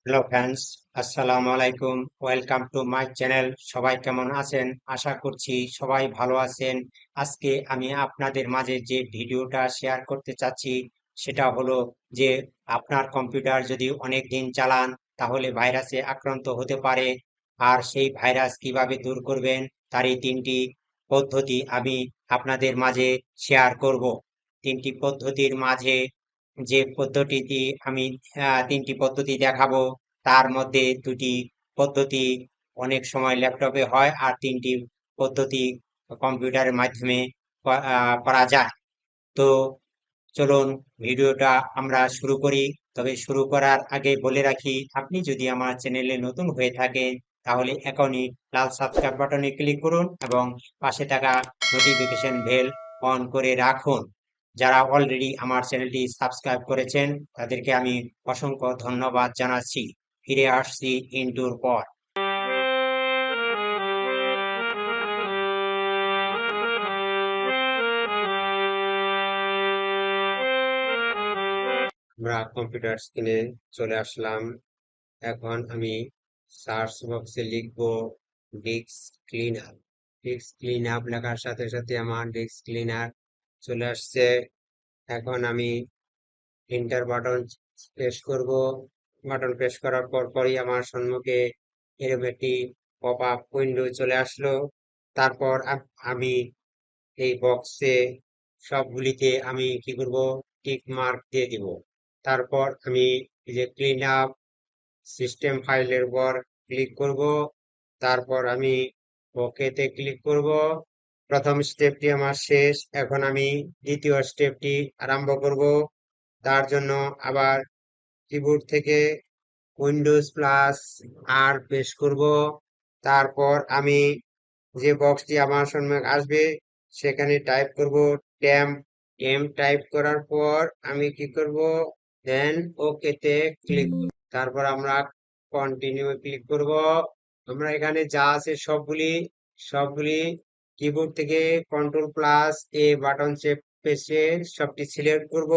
Hello friends, আসসালামু আলাইকুম। Welcome to my channel. সবাই কেমন আছেন? আশা করছি সবাই ভালো আছেন। আজকে আমি আপনাদের মাঝে যে ভিডিওটা শেয়ার করতে চাচ্ছি সেটা হলো যে আপনার কম্পিউটার যদি অনেক দিন চালান তাহলে ভাইরাসে আক্রান্ত হতে পারে। আর সেই ভাইরাস কিভাবে দূর করবেন তারই তিনটি পদ্ধতি আমি আপনাদের মাঝে শেয়ার করব। তিনটি পদ্ধতির মাঝে যে পদ্ধতিটি আমি তিনটি পদ্ধতি দেখাবো, তার মধ্যে দুটি পদ্ধতি অনেক সময় ল্যাপটপে হয় আর তিনটি পদ্ধতি কম্পিউটারের মাধ্যমে করা যায়। তো চলুন ভিডিওটা আমরা শুরু করি। তবে শুরু করার আগে বলে রাখি, আপনি যদি আমার চ্যানেলে নতুন হয়ে থাকেন তাহলে এখনই লাল সাবস্ক্রাইব বাটনে ক্লিক করুন এবং পাশে থাকা নোটিফিকেশন বেল অন করে রাখুন। যারা অলরেডি আমার চ্যানেলটি সাবস্ক্রাইব করেছেন তাদেরকে আমি অসংখ্য ধন্যবাদ জানাচ্ছি। ফিরে আসছি ইন্টুর পর। আমরা কম্পিউটার স্ক্রিনে চলে আসলাম। এখন আমি সার্চ বক্সে লিখব disk cleaner. Disk clean up লেখার সাথে সাথে আমার ডিস্ক ক্লিনার চলে আসছে। এখন আমি এন্টার বাটন প্রেস করব। বাটন প্রেস করার পরই আমার সম্মুখে এরকম একটি পপ আপ উইন্ডো চলে আসলো। তারপর আমি এই বক্সে সবগুলিতে আমি কি করব, টিক মার্ক দিয়ে দিব। তারপর আমি এই যে ক্লিন আপ সিস্টেম ফাইলের উপর ক্লিক করব। তারপর আমি ওকেতে ক্লিক করব। প্রথম স্টেপটি আমার শেষ। এখন আমি দ্বিতীয় স্টেপটি আরম্ভ করব। তার জন্য আবার কিবোর্ড থেকে উইন্ডোজ প্লাস আর প্রেস করব। তারপর আমি যে বক্সটি আমার সামনে আসবে সেখানে টাইপ করব ট্যাম্প। টাইপ করার পর আমি কি করব, দেন ওকেতে ক্লিক। তারপর আমরা কন্টিনিউ ক্লিক করব। আমরা এখানে যা আছে সবগুলি সবগুলি কিবোর্ড থেকে কন্ট্রোল প্লাস এ বাটন চেপ প্রেসে সবটি সিলেক্ট করব।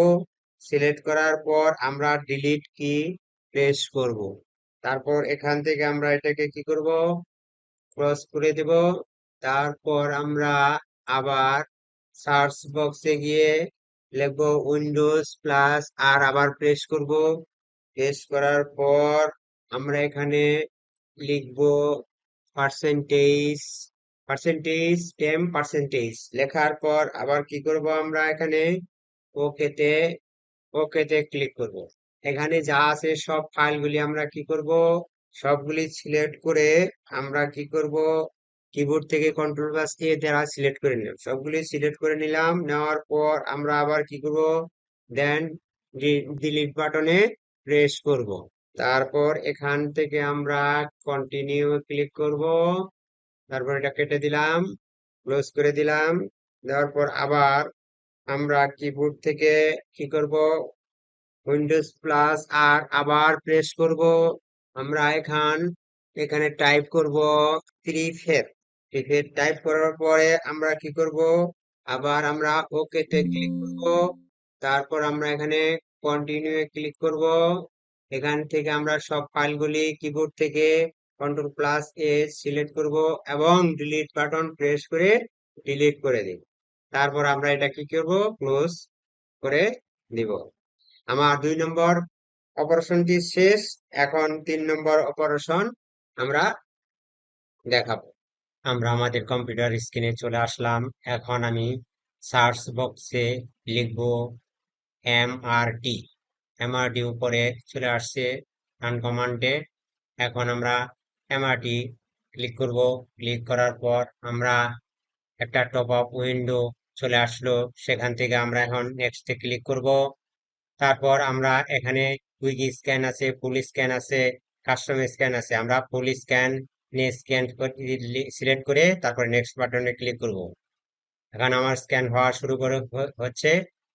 সিলেক্ট করার পর আমরা ডিলিট কি প্রেস করব। তারপর এখান থেকে আমরা এটাকে কি করব, ক্রস করে দেব। তারপর আমরা আবার সার্চ বক্সে গিয়ে লিখব উইন্ডোজ প্লাস আর আবার প্রেস করব। প্রেস করার পর আমরা এখানে লিখব পার্সেন্টেজ, পার্সেন্টেজ লেখার পর আবার কি করব, আমরা এখানে ওকেতে ওকেতে ক্লিক করব। এখানে যা আছে সব ফাইলগুলি আমরা কি করব, সবগুলি সিলেক্ট করে আমরা কি করব, কিবোর্ড থেকে কন্ট্রোল প্লাস এ দ্বারা সিলেক্ট করে নিলাম। সবগুলি সিলেক্ট করে নিলাম। নেওয়ার পর আমরা আবার কি করব, দেন ডিলিট বাটনে প্রেস করব। তারপর এখান থেকে আমরা কন্টিনিউ ক্লিক করব। তারপর এটা কেটে দিলাম, ক্লোজ করে দিলাম। দেওয়ার পর আবার আমরা কিবোর্ড থেকে কি করব, উইন্ডোজ প্লাস আর আবার প্রেস করব। আমরা এখানে টাইপ করব প্রিফের। টাইপ করার পরে আমরা কি করব, আবার আমরা ওকে তে ক্লিক করব। তারপর আমরা এখানে কন্টিনিউ ক্লিক করব। এখান থেকে আমরা সব ফাইলগুলি কিবোর্ড থেকে কন্ট্রোল প্লাস এ সিলেক্ট করব এবং ডিলিট বাটন প্রেস করে ডিলিট করে দিই। তারপর আমরা এটা কি করব, ক্লোজ করে দিব। আমার 2 নম্বর অপারেশনটি শেষ। এখন 3 নম্বর অপারেশন আমরা দেখাবো। আমরা আমাদের কম্পিউটার স্ক্রিনে চলে আসলাম। এখন আমি সার্চ বক্সে লিখব এমআরটি। এমআরটি উপরে চলে আসছে রান কমান্ডে। এখন আমরা এমআরটি ক্লিক করব। ক্লিক করার পর আমরা একটা টপ আপ উইন্ডো চলে আসলো। সেখান থেকে আমরা এখন নেক্সটে ক্লিক করব। তারপর আমরা এখানে কুইক স্ক্যান আছে, ফুল স্ক্যান আছে, কাস্টম স্ক্যান আছে। আমরা ফুল স্ক্যান স্ক্যান সিলেক্ট করে তারপর নেক্সট বাটনে ক্লিক করব। এখন আমার স্ক্যান হওয়া শুরু করে হচ্ছে।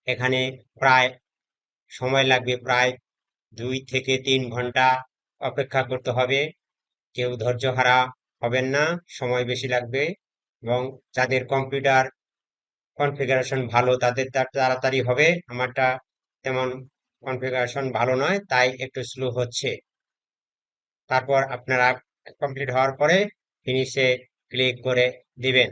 এখানে প্রায় সময় লাগবে, প্রায় 2 থেকে 3 ঘন্টা অপেক্ষা করতে হবে। কেউ ধৈর্য হারা হবেন না, সময় বেশি লাগবে। এবং যাদের কম্পিউটার কনফিগারেশন ভালো তাদের তাড়াতাড়ি হবে। আমারটা তেমন কনফিগারেশন ভালো নয়, তাই একটু স্লো হচ্ছে। তারপর আপনারা কমপ্লিট হওয়ার পরে ফিনিশে ক্লিক করে দিবেন।